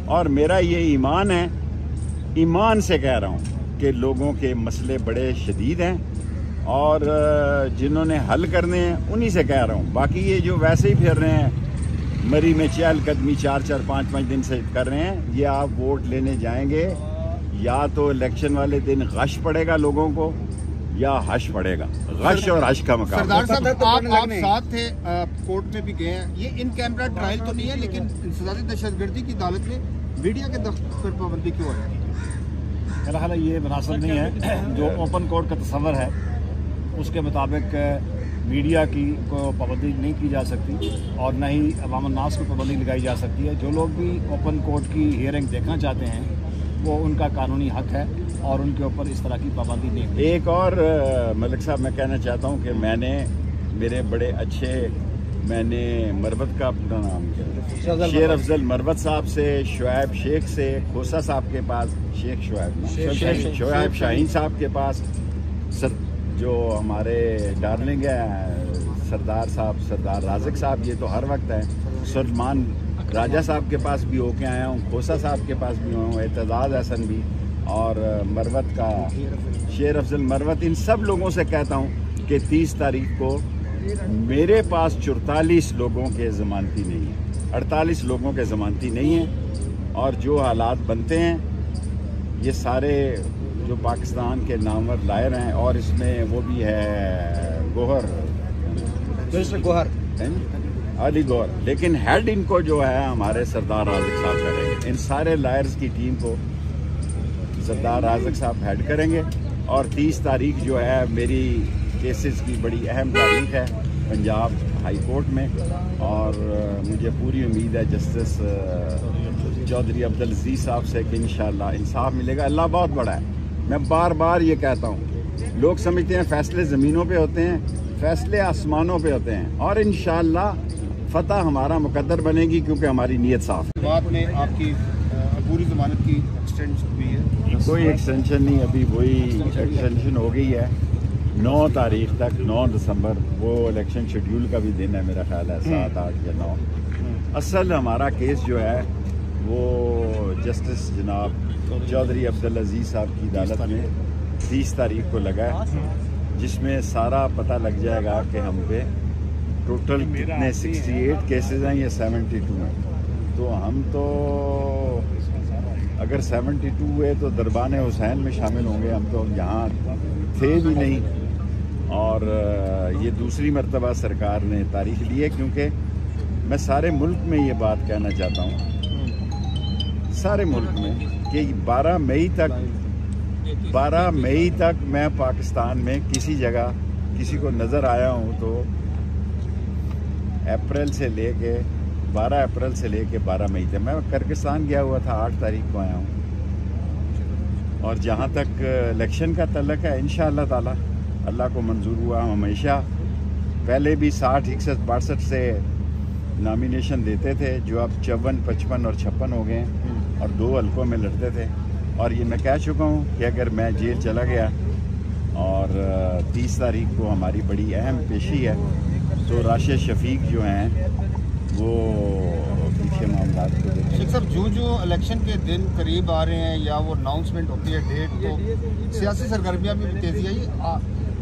और मेरा ये ईमान है, ईमान से कह रहा हूँ कि लोगों के मसले बड़े शदीद हैं और जिन्होंने हल करने हैं उन्हीं से कह रहा हूँ। बाकी ये जो वैसे ही फिर रहे हैं मरी में चहलकदमी 4-4, 5-5 दिन से कर रहे हैं, ये आप वोट लेने जाएंगे या तो इलेक्शन वाले दिन गश पड़ेगा लोगों को या हश पड़ेगा। गश और हश का मकाम। सरदार साहब आप साथ थे, कोर्ट में भी गए हैं, ये इन कैमरा ट्रायल तो नहीं है, लेकिन इंसदादी दहशतगर्दी की अदालत में मीडिया के दफ्तर पर पाबंदी क्यों है? मेरा ख्याल है ये मुनासिब नहीं है। जो ओपन कोर्ट का तस्वर है उसके मुताबिक मीडिया की को पाबंदी नहीं की जा सकती और न ही अवाम नास को पाबंदी लगाई जा सकती है। जो लोग भी ओपन कोर्ट की हियरिंग देखना चाहते हैं वो उनका कानूनी हक है और उनके ऊपर इस तरह की पाबंदी नहीं। एक और मलिक साहब मैं कहना चाहता हूँ कि मेरे बड़े अच्छे मरवत का पूरा नाम क्या, शेर अफजल मरवत साहब से, शुएब शेख से, खोसा साहब के पास, शुएब शाहीन साहब के पास, जो हमारे डार्लिंग है सरदार राज़िक साहब, ये तो हर वक्त है, सलमान राजा साहब के पास भी होके आया हूँ, खोसा साहब के पास भी हूँ, एतजाज़ हसन भी, और मरवत का शेर अफजल मरवत, इन सब लोगों से कहता हूँ कि 30 तारीख को मेरे पास 44 लोगों के ज़मानती नहीं है, 48 लोगों के ज़मानती नहीं है। और जो हालात बनते हैं ये सारे जो पाकिस्तान के नामवर लायर हैं, और इसमें वो भी है गोहर अली गौहर, लेकिन हेड इनको जो है हमारे सरदार राज़िक साहब करेंगे। इन सारे लायर्स की टीम को सरदार राज़िक साहब हेड करेंगे। और 30 तारीख जो है मेरी केसेस की बड़ी अहम तारीख है पंजाब हाई कोर्ट में, और मुझे पूरी उम्मीद है जस्टिस चौधरी अब्दुल अजीज साहब से कि इंशाअल्लाह इंसाफ मिलेगा। अल्लाह बहुत बड़ा है। मैं बार बार ये कहता हूँ, लोग समझते हैं फैसले ज़मीनों पे होते हैं, फैसले आसमानों पे होते हैं, और इंशाअल्लाह फतह हमारा मुकद्दर बनेगी क्योंकि हमारी नीयत साफ है। बाद में आपकी पूरी ज़मानत की एक्सटेंशन हुई है? कोई एक्सटेंशन नहीं, अभी वही एक्सटेंशन हो गई है 9 तारीख तक, 9 दिसंबर, वो इलेक्शन शेड्यूल का भी दिन है मेरा ख्याल है, 7, 8 या 9। असल हमारा केस जो है वो जस्टिस जनाब चौधरी अब्दुल अजीज साहब की अदालत में 30 तारीख को लगा है, जिसमें सारा पता लग जाएगा कि हम पे टोटल कितने 68 केसेस हैं या 72 हैं। तो हम तो अगर 72 हुए तो दरबान हुसैन में शामिल होंगे, हम तो यहाँ थे भी नहीं। और ये दूसरी मरतबा सरकार ने तारीख ली है, क्योंकि मैं सारे मुल्क में ये बात कहना चाहता हूँ, सारे मुल्क में, कि 12 मई तक मैं पाकिस्तान में किसी जगह किसी को नज़र आया हूँ तो 12 अप्रैल से लेके 12 मई तक मैं किर्गिस्तान गया हुआ था, 8 तारीख को आया हूँ। और जहाँ तक इलेक्शन का तल्लक है, इंशाअल्लाह ताला अल्लाह को मंजूर हुआ, हम हमेशा पहले भी 60, 61, 62 से नॉमिनेशन देते थे, जो अब 54, 55 और 56 हो गए हैं, और 2 हल्कों में लड़ते थे। और ये मैं कह चुका हूँ कि अगर मैं जेल चला गया और 30 तारीख को हमारी बड़ी अहम पेशी है, तो राशिद शफीक जो हैं वो पीछे मामला को देखें। शेख साहब, जो इलेक्शन के दिन करीब आ रहे हैं या वो अनाउंसमेंट होती है डेट, तो सियासी सरगर्मियाँ में तेजी आई।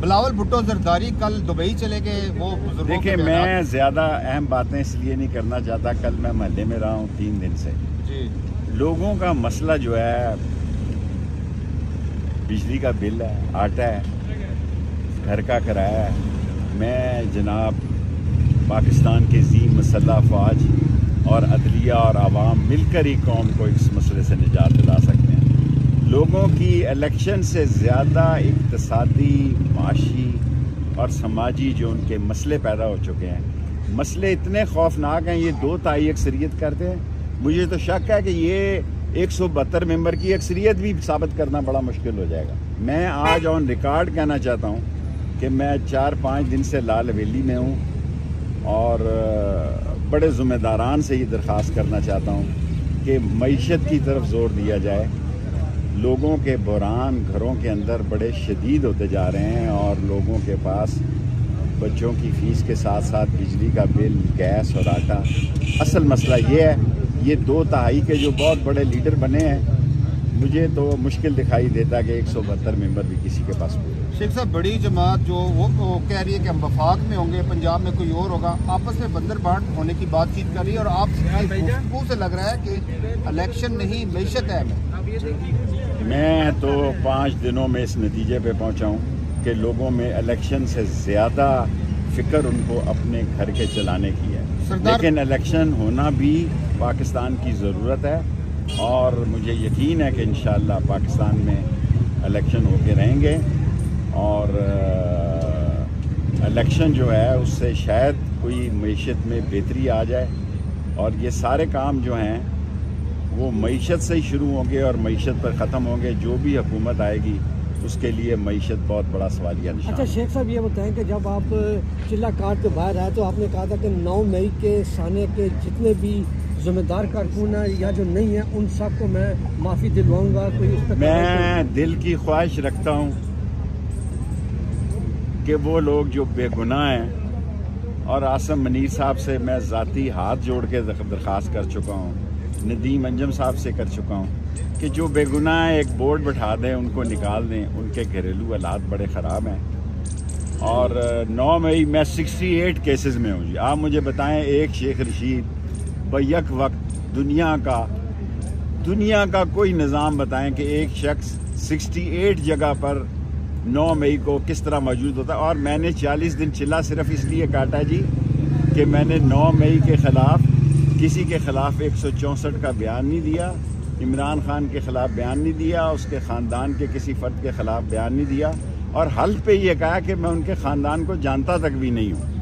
बिलावल भुट्टो जरदारी कल दुबई चले गए, वो बुजुर्गों देखिए, मैं ज़्यादा अहम बातें इसलिए नहीं करना चाहता। कल मैं महल्ले में रहा हूँ 3 दिन से जी। लोगों का मसला जो है बिजली का बिल है, आटा है, घर का किराया है। मैं जनाब पाकिस्तान के ज़ी मसल्ह फ़ौज और अदलिया और आवाम मिलकर ही कौम को इस मसले से निजात दिला सकते हैं। लोगों की इलेक्शन से ज़्यादा इक़्तिसादी, माशी और समाजी जो उनके मसले पैदा हो चुके हैं, मसले इतने खौफनाक हैं, ये 2 ताई अक्सरियत करते हैं। मुझे तो शक है कि ये 172 मेंबर की अक्सरियत भी साबित करना बड़ा मुश्किल हो जाएगा। मैं आज ऑन रिकॉर्ड कहना चाहता हूँ कि मैं 4-5 दिन से लाल हवेली में हूँ, और बड़े ज़िम्मेदारान से ये दरख्वास्त करना चाहता हूँ कि मईशत की तरफ ज़ोर दिया जाए। लोगों के बहरान घरों के अंदर बड़े शदीद होते जा रहे हैं, और लोगों के पास बच्चों की फ़ीस के साथ साथ बिजली का बिल, गैस और आटा। असल मसला ये है, ये 2/3 के जो बहुत बड़े लीडर बने हैं, मुझे तो मुश्किल दिखाई देता कि 172 मेंबर भी किसी के पास पूरे। शेख साहब, बड़ी जमात जो वो कह रही है कि हम वफाक में होंगे, पंजाब में कोई और होगा, आपस में बंदर बांट होने की बातचीत कर रही है और आपकी गुफ्तगू से लग रहा है कि इलेक्शन नहीं मैशत है। मैं तो 5 दिनों में इस नतीजे पे पहुंचा हूं कि लोगों में इलेक्शन से ज़्यादा फिक्र उनको अपने घर के चलाने की है, लेकिन इलेक्शन होना भी पाकिस्तान की ज़रूरत है और मुझे यकीन है कि इंशाअल्लाह पाकिस्तान में इलेक्शन होके रहेंगे और इलेक्शन जो है उससे शायद कोई मईशत में बेहतरी आ जाए और ये सारे काम जो हैं वो मईशत से ही शुरू होंगे और मईशत पर ख़त्म होंगे। जो भी हुकूमत आएगी उसके लिए मईशत बहुत बड़ा सवालिया निशान। अच्छा शेख साहब, ये बताएं कि जब आप चिल्ला काट के बाहर आए तो आपने कहा था कि 9 मई के साने के जितने भी जिम्मेदार कारकुन है या जो नहीं है उन सब को मैं माफ़ी दिलवाऊंगा। कोई उस पर मैं दिल की ख्वाहिश रखता हूँ कि वो लोग जो बेगुनाह हैं, और आसम मनीर साहब से मैं ज़ाती हाथ जोड़ के दरख्वास्त कर चुका हूँ, नदीम अंजम साहब से कर चुका हूँ कि जो बेगुनाह है एक बोर्ड बैठा दें, उनको निकाल दें। उनके घरेलू हालात बड़े ख़राब हैं। और 9 मई मैं 68 केसेस में हूँ जी। आप मुझे बताएं, एक शेख रशीद बैक वक्त दुनिया का कोई निज़ाम बताएं कि एक शख्स 68 जगह पर 9 मई को किस तरह मौजूद होता है। और मैंने 40 दिन चिल्ला सिर्फ इसलिए काटा जी कि मैंने 9 मई के ख़िलाफ़ किसी के ख़िलाफ़ 164 का बयान नहीं दिया, इमरान खान के ख़िलाफ़ बयान नहीं दिया, उसके ख़ानदान के किसी फ़र्द के ख़िलाफ़ बयान नहीं दिया और हल्फ पे ये कहा कि मैं उनके ख़ानदान को जानता तक भी नहीं हूँ।